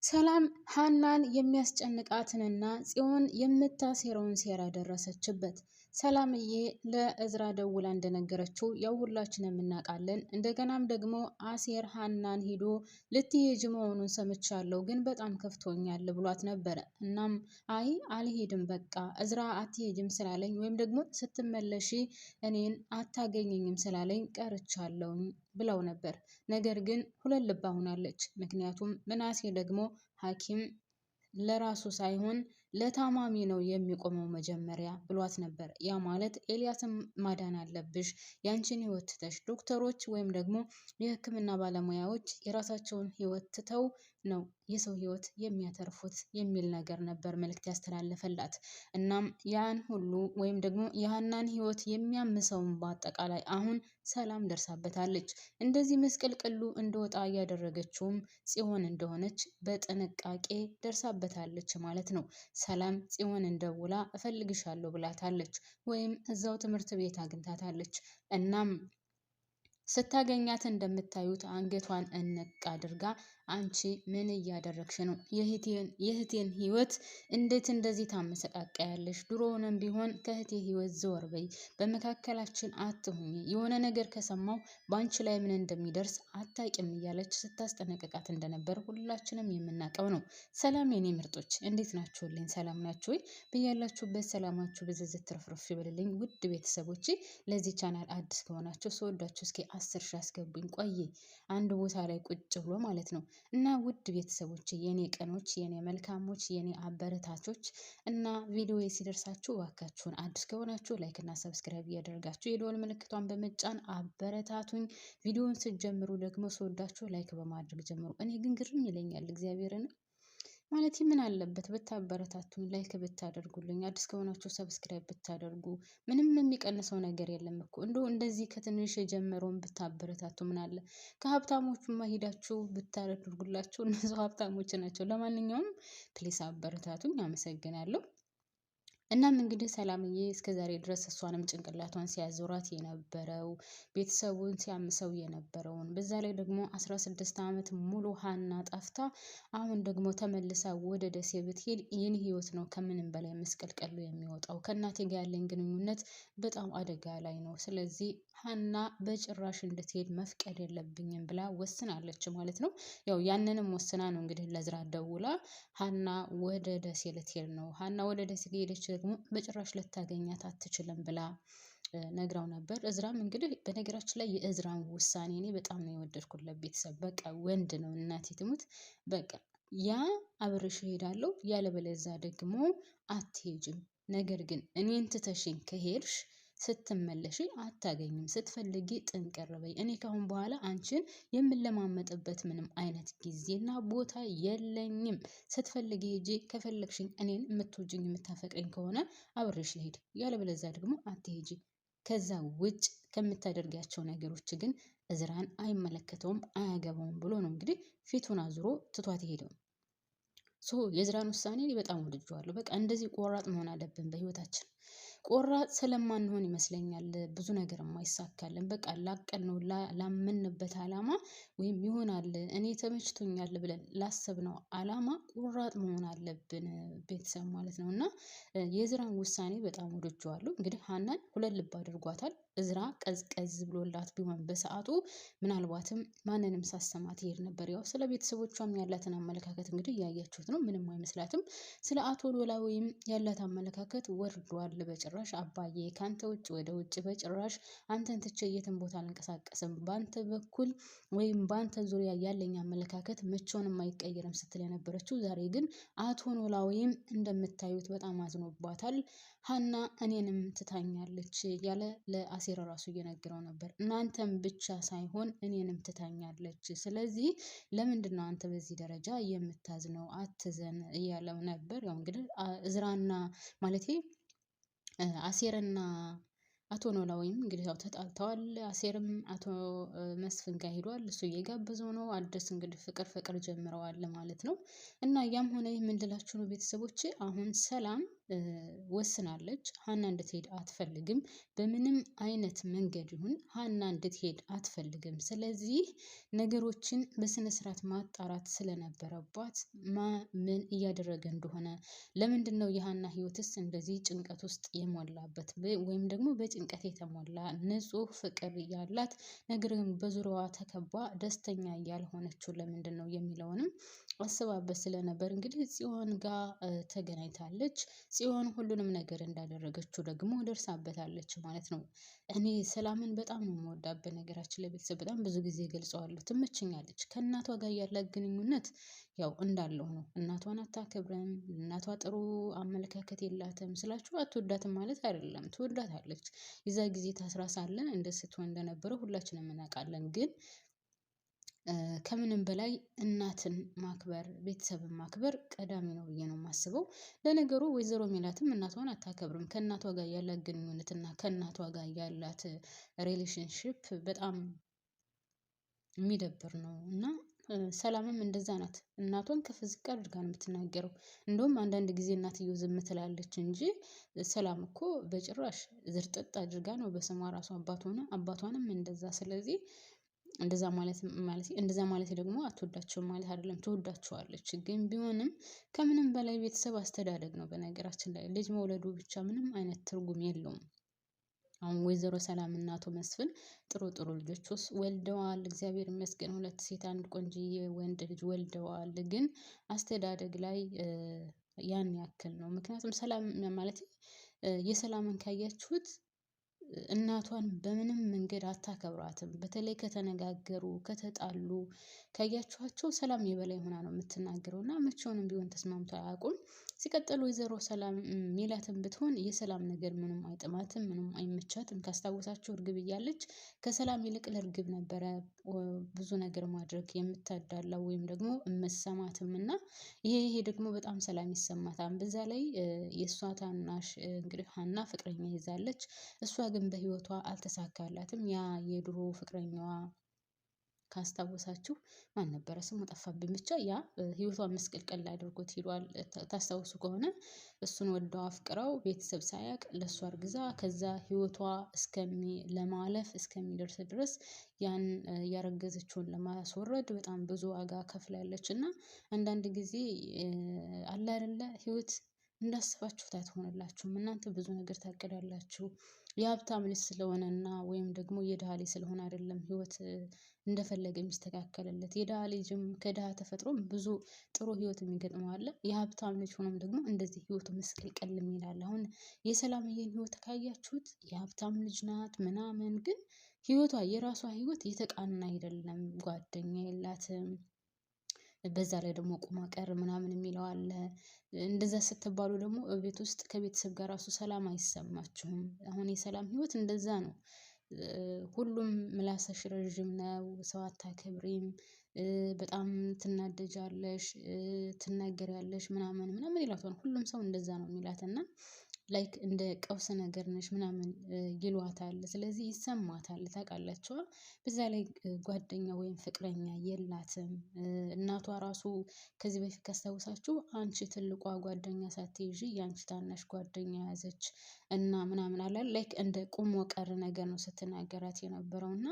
ሰላም ሀናን የሚያስጨንቃትንና ጽዮን የምታሴረውን ሴራ ደረሰችበት። ሰላምዬ ለእዝራ ደውላ እንደነገረችው ያው ሁላችንም እናውቃለን። እንደገናም ደግሞ አሴር ሀናን ሂዶ ልትሄጂ መሆኑን ሰምቻለሁ፣ ግን በጣም ከፍቶኛል ብሏት ነበረ። እናም አይ አልሄድም፣ በቃ እዝራ አትሄጅም ስላለኝ ወይም ደግሞ ስትመለሺ እኔን አታገኘኝም ስላለኝ ቀርቻለሁኝ ብለው ነበር። ነገር ግን ሁለት ልባ ሆናለች። ምክንያቱም ምናሴ ደግሞ ሐኪም ለራሱ ሳይሆን ለታማሚ ነው የሚቆመው መጀመሪያ ብሏት ነበር። ያ ማለት ኤልያስን ማዳን አለብሽ፣ ያንቺን ህይወት ትተሽ ዶክተሮች ወይም ደግሞ የሕክምና ባለሙያዎች የራሳቸውን ህይወት ትተው ነው የሰው ህይወት የሚያተርፉት የሚል ነገር ነበር መልእክት ያስተላለፈላት። እናም ያን ሁሉ ወይም ደግሞ የሀናን ህይወት የሚያምሰውን በአጠቃላይ አሁን ሰላም ደርሳበታለች። እንደዚህ ምስቅልቅሉ እንደወጣ እያደረገችውም ጽዮን እንደሆነች በጥንቃቄ ደርሳበታለች ማለት ነው። ሰላም ጽዮንን ደውላ እፈልግሻለሁ ብላታለች፣ ወይም እዛው ትምህርት ቤት አግኝታታለች። እናም ስታገኛት እንደምታዩት አንገቷን እንቅ አድርጋ አንቺ ምን እያደረግሽ ነው? የእህቴን ህይወት እንዴት እንደዚህ ታመሰቃቀያለሽ? ድሮውንም ቢሆን ከእህቴ ህይወት ዘወር በይ፣ በመካከላችን አትሁኝ፣ የሆነ ነገር ከሰማው በአንቺ ላይ ምን እንደሚደርስ አታቂም እያለች ስታስጠነቅቃት እንደነበር ሁላችንም የምናውቀው ነው። ሰላም የኔ ምርጦች እንዴት ናችሁልኝ? ሰላም ናችሁ ወይ? በያላችሁበት ሰላማችሁ ብዝዝት ትርፍርፍ ይበልልኝ። ውድ ቤተሰቦች ለዚህ ቻናል አዲስ ከሆናችሁ ስወዳችሁ እስኪ 10 ሺህ አስገቡኝ። ቆይ አንድ ቦታ ላይ ቁጭ ብሎ ማለት ነው። እና ውድ ቤተሰቦች የኔ ቀኖች፣ የኔ መልካሞች፣ የኔ አበረታቾች እና ቪዲዮ ሲደርሳችሁ እባካችሁን አዲስ ከሆናችሁ ላይክ እና ሰብስክራይብ እያደረጋችሁ የደወል ምልክቷን በመጫን አበረታቱኝ። ቪዲዮውን ስትጀምሩ ደግሞ ስወዳችሁ ላይክ በማድረግ ጀምሩ። እኔ ግን ግርም ይለኛል እግዚአብሔርን ማለት ምን አለበት ብታበረታቱኝ፣ ላይክ ብታደርጉልኝ፣ አዲስ ከሆናችሁ ሰብስክራይብ ብታደርጉ። ምንም የሚቀንሰው ነገር የለም እኮ እንደዚህ ከትንሽ የጀመረውን ብታበረታቱ ምን አለ። ከሀብታሞቹማ ሄዳችሁ ብታደርጉላችሁ እነሱ ሀብታሞች ናቸው። ለማንኛውም ፕሊስ አበረታቱኝ። አመሰግናለሁ። እናም እንግዲህ ሰላምዬ እስከዛሬ ድረስ እሷንም ጭንቅላቷን ሲያዞራት የነበረው ቤተሰቡን ሲያምሰው የነበረውን በዛ ላይ ደግሞ 16 ዓመት ሙሉ ሀና ጠፍታ አሁን ደግሞ ተመልሳ ወደ ደሴ ብትሄድ ይህን ህይወት ነው ከምንም በላይ መስቀልቀሉ የሚወጣው። ከእናቴ ጋር ያለኝ ግንኙነት በጣም አደጋ ላይ ነው። ስለዚህ ሀና በጭራሽ እንድትሄድ መፍቀድ የለብኝም ብላ ወስናለች ማለት ነው። ያው ያንንም ወስና ነው እንግዲህ ለእዝራ ደውላ ሀና ወደ ደሴ ልትሄድ ነው። ሀና ወደ ደሴ ከሄደች ደግሞ በጭራሽ ልታገኛት አትችልም ብላ ነግራው ነበር። እዝራም እንግዲህ በነገራችን ላይ የእዝራን ውሳኔ እኔ በጣም ነው የወደድኩለት። ቤተሰብ በቃ ወንድ ነው፣ እናቴ ትሙት በቃ ያ አብሬሽ እሄዳለሁ፣ ያለበለዚያ ደግሞ አትሄጂም። ነገር ግን እኔን ትተሽኝ ከሄድሽ ስትመለሽ አታገኝም። ስትፈልጊ ጥንቅር በይ። እኔ ካሁን በኋላ አንቺን የምለማመጥበት ምንም አይነት ጊዜና ቦታ የለኝም። ስትፈልጊ ሂጂ፣ ከፈለግሽኝ እኔን የምትወጂኝ የምታፈቅረኝ ከሆነ አብሬሽ ልሄድ፣ ያለበለዚያ ደግሞ አትሄጂ። ከዛ ውጭ ከምታደርጋቸው ነገሮች ግን እዝራን አይመለከተውም አያገባውም ብሎ ነው እንግዲህ ፊቱን አዙሮ ትቷት ሄደው። የእዝራን ውሳኔ በጣም ወድጄዋለሁ። በቃ እንደዚህ ቆራጥ መሆን አለብን በህይወታችን። ቆራጥ ስለማንሆን ይመስለኛል ብዙ ነገር የማይሳካልን። በቃ ላቀድነው ላመንበት አላማ ወይም ይሆናል እኔ ተመችቶኛል ብለን ላሰብነው አላማ ቆራጥ መሆን አለብን ቤተሰብ ማለት ነው። እና የእዝራን ውሳኔ በጣም ወድጄዋለሁ። እንግዲህ ሀናን ሁለት ልብ አድርጓታል። እዝራ ቀዝቀዝ ብሎላት ቢሆን በሰዓቱ ምናልባትም ማንንም ሳሰማ ትሄድ ነበር። ያው ስለ ቤተሰቦቿም ያላትን አመለካከት እንግዲህ እያያችሁት ነው። ምንም አይመስላትም። ስለ አቶ ኖላዊም ያላት አመለካከት ወርዷል በጭራሽ። አባዬ ካንተ ውጭ ወደ ውጭ በጭራሽ አንተን ትቼ የትም ቦታ አልንቀሳቀስም፣ በአንተ በኩል ወይም በአንተ ዙሪያ ያለኝ አመለካከት መቼውንም አይቀየርም ስትል የነበረችው ዛሬ ግን አቶ ኖላዊም እንደምታዩት በጣም አዝኖባታል። ሀና እኔንም ትታኛለች ያለ ለአሴር ራሱ እየነገረው ነበር። እናንተም ብቻ ሳይሆን እኔንም ትታኛለች። ስለዚህ ለምንድን ነው አንተ በዚህ ደረጃ የምታዝነው? አትዘን እያለው ነበር። ያው እንግዲህ እዝራና ማለቴ አሴርና አቶ ኖላዊም እንግዲህ ያው ተጣልተዋል። አሴርም አቶ መስፍን ጋር ሄዷል። እሱ እየጋበዘው ነው። አዲስ እንግዲህ ፍቅር ጀምረዋል ማለት ነው። እና ያም ሆነ ይህ ምንድላችሁ ነው ቤተሰቦቼ፣ አሁን ሰላም ወስናለች። ሀና እንድትሄድ አትፈልግም። በምንም አይነት መንገድ ይሁን ሀና እንድትሄድ አትፈልግም። ስለዚህ ነገሮችን በስነ ስርዓት ማጣራት ስለነበረባት ምን እያደረገ እንደሆነ፣ ለምንድን ነው የሀና ህይወትስ እንደዚህ ጭንቀት ውስጥ የሞላበት ወይም ደግሞ በጭንቀት የተሞላ ንጹህ ፍቅር ያላት ነገር ግን በዙሪያዋ ተከባ ደስተኛ ያልሆነችው ለምንድን ነው የሚለውንም አስባበት ስለነበር እንግዲህ ጽዮን ጋር ተገናኝታለች። ጽዮን ሁሉንም ነገር እንዳደረገችው ደግሞ ደርሳበታለች ማለት ነው። እኔ ሰላምን በጣም ነው የምወዳት። በነገራችን ላይ ቤተሰብ በጣም ብዙ ጊዜ ገልጸዋለሁ። ትመቸኛለች። ከእናቷ ጋር ያላት ግንኙነት ያው እንዳለው ነው። እናቷን አታከብረም። እናቷ ጥሩ አመለካከት የላትም ስላችሁ አትወዳትም ማለት አይደለም፣ ትወዳታለች። የዛ ጊዜ ታስራ ሳለ እንደ ስትሆን እንደነበረ ሁላችንም እናውቃለን። ግን ከምንም በላይ እናትን ማክበር፣ ቤተሰብን ማክበር ቀዳሚ ነው ብዬ ነው የማስበው። ለነገሩ ወይዘሮ ሜላትም እናቷን አታከብርም። ከእናቷ ጋር ያላት ግንኙነት እና ከእናቷ ጋር ያላት ሪሌሽንሽፕ በጣም የሚደብር ነው እና ሰላምም እንደዛ ናት። እናቷን ከፍ ዝቅ አድርጋ ነው የምትናገረው። እንደውም አንዳንድ ጊዜ እናትየው ዝም ትላለች እንጂ ሰላም እኮ በጭራሽ ዝርጥጥ አድርጋ ነው በስሟ ራሱ አባቷንም እንደዛ። ስለዚህ እንደዛ ማለት ደግሞ አትወዳቸውም ማለት አይደለም፣ ትወዳቸዋለች። ግን ቢሆንም ከምንም በላይ ቤተሰብ አስተዳደግ ነው። በነገራችን ላይ ልጅ መውለዱ ብቻ ምንም አይነት ትርጉም የለውም። አሁን ወይዘሮ ሰላም እና አቶ መስፍን ጥሩ ልጆች ወልደዋል። እግዚአብሔር ይመስገን 2 ሴት 1 ቆንጅዬ ወንድ ልጅ ወልደዋል። ግን አስተዳደግ ላይ ያን ያክል ነው። ምክንያቱም ሰላም ማለት የሰላምን ካያችሁት እናቷን በምንም መንገድ አታከብራትም። በተለይ ከተነጋገሩ ከተጣሉ ካያችኋቸው ሰላም የበላይ ሆና ነው የምትናገረው እና መቼውንም ቢሆን ተስማምቶ አያውቁም። ሲቀጥል ወይዘሮ ሰላም ሜላትን ብትሆን የሰላም ነገር ምንም አይጥማትም፣ ምንም አይመቻትም። ካስታወሳችሁ እርግብ እያለች ከሰላም ይልቅ ለእርግብ ነበረ ብዙ ነገር ማድረግ የምታዳላው ወይም ደግሞ እመሰማትም እና ይሄ ደግሞ በጣም ሰላም ይሰማታል። በዛ ላይ የእሷ ታናሽ እንግዲህ ሀና ፍቅረኛ ይዛለች። እሷ ግን በህይወቷ አልተሳካላትም። ያ የድሮ ፍቅረኛዋ ካስታወሳችሁ ማን ነበረ ስሙ ጠፋብኝ። ብቻ ያ ህይወቷን መስቀልቀል አድርጎት ሄዷል። ታስታውሱ ከሆነ እሱን ወደው አፍቅረው ቤተሰብ ሳያውቅ ለእሷ እርግዛ ከዛ ህይወቷ ለማለፍ እስከሚደርስ ድረስ ያን ያረገዘችውን ለማስወረድ በጣም ብዙ ዋጋ ከፍላለች። እና አንዳንድ ጊዜ አለ አይደለ ህይወት እንዳስባችሁት አትሆንላችሁም። እናንተ ብዙ ነገር ታቅዳላችሁ። የሀብታም ልጅ ስለሆነና ወይም ደግሞ የድሃ ልጅ ስለሆነ አይደለም ህይወት እንደፈለገ የሚስተካከልለት። የድሃ ልጅም ከድሃ ተፈጥሮም ብዙ ጥሩ ህይወት የሚገጥመው አለ። የሀብታም ልጅ ሆኖም ደግሞ እንደዚህ ህይወቱ መስቀልቀል የሚላል። አሁን የሰላምዬን ህይወት ካያችሁት የሀብታም ልጅ ናት ምናምን፣ ግን ህይወቷ የራሷ ህይወት የተቃና አይደለም። ጓደኛ የላትም። በዛ ላይ ደግሞ ቁማ ቀር ምናምን የሚለው አለ። እንደዛ ስትባሉ ደግሞ ቤት ውስጥ ከቤተሰብ ጋር ራሱ ሰላም አይሰማችሁም። አሁን የሰላም ህይወት እንደዛ ነው። ሁሉም ምላስሽ ረዥም ነው፣ ሰው አታከብሪም፣ በጣም ትናደጃለሽ፣ ትናገሪያለሽ ምናምን ይላታል። ሁሉም ሰው እንደዛ ነው የሚላት እና ላይክ እንደ ቀውስ ነገር ነሽ ምናምን ይሏታል። ስለዚህ ይሰማታል። ታውቃላችሁ። በዛ ላይ ጓደኛ ወይም ፍቅረኛ የላትም። እናቷ ራሱ ከዚህ በፊት ካስታውሳችሁ አንቺ ትልቋ ጓደኛ ሳትይዢ የአንቺ ታናሽ ጓደኛ ያዘች እና ምናምን አላል። ላይክ እንደ ቁሞ ቀር ነገር ነው ስትናገራት የነበረው እና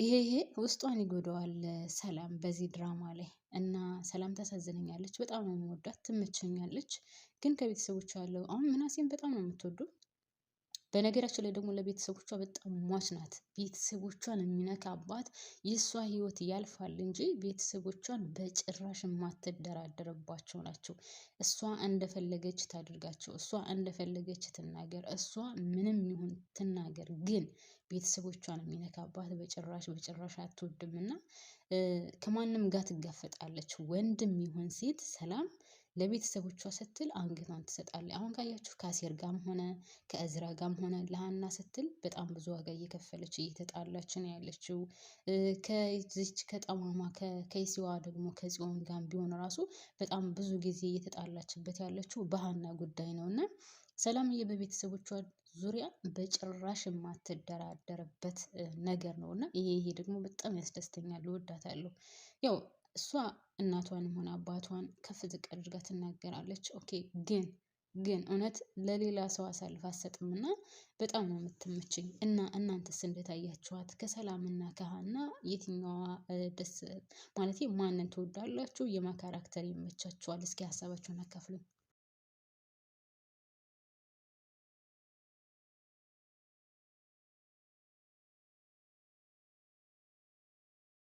ይሄ ውስጧን ይጎዳዋል ሰላም በዚህ ድራማ ላይ እና ሰላም ታሳዝነኛለች። በጣም ነው የምወዳት፣ ትመቸኛለች። ግን ከቤተሰቦቿ ያለው አሁን ምናሴን በጣም ነው የምትወዱ። በነገራችን ላይ ደግሞ ለቤተሰቦቿ በጣም ሟች ናት። ቤተሰቦቿን የሚነካባት የእሷ ህይወት ያልፋል እንጂ ቤተሰቦቿን በጭራሽ የማትደራደርባቸው ናቸው። እሷ እንደፈለገች ታድርጋቸው፣ እሷ እንደፈለገች ትናገር፣ እሷ ምንም ይሁን ትናገር፣ ግን ቤተሰቦቿን የሚነካባት በጭራሽ አትወድም እና ከማንም ጋር ትጋፈጣለች። ወንድም ይሁን ሴት ሰላም ለቤተሰቦቿ ስትል አንገቷን ትሰጣለች። አሁን ካያችሁ ከአሴር ጋርም ሆነ ከእዝራ ጋርም ሆነ ለሀና ስትል በጣም ብዙ ዋጋ እየከፈለች እየተጣላች ነው ያለችው። ከዚች ከጠማማ ከይሲዋ ደግሞ ከጽዮን ጋር ቢሆን ራሱ በጣም ብዙ ጊዜ እየተጣላችበት ያለችው በሀና ጉዳይ ነው እና ሰላምዬ በቤተሰቦቿ ዙሪያ በጭራሽ የማትደራደርበት ነገር ነው እና ይሄ ደግሞ በጣም ያስደስተኛል፣ እወዳታለሁ። ያው እሷ እናቷንም ሆነ አባቷን ከፍ ዝቅ አድርጋ ትናገራለች። ኦኬ ግን እውነት ለሌላ ሰው አሳልፋ አትሰጥምና በጣም ነው የምትመቸኝ። እና እናንተስ እንዴት አያችኋት? ከሰላምና ከሀና የትኛዋ ደስ ማለቴ ማንን ትወዳላችሁ? የማ ካራክተር ይመቻችኋል? እስኪ ሀሳባችሁን አካፍሉኝ።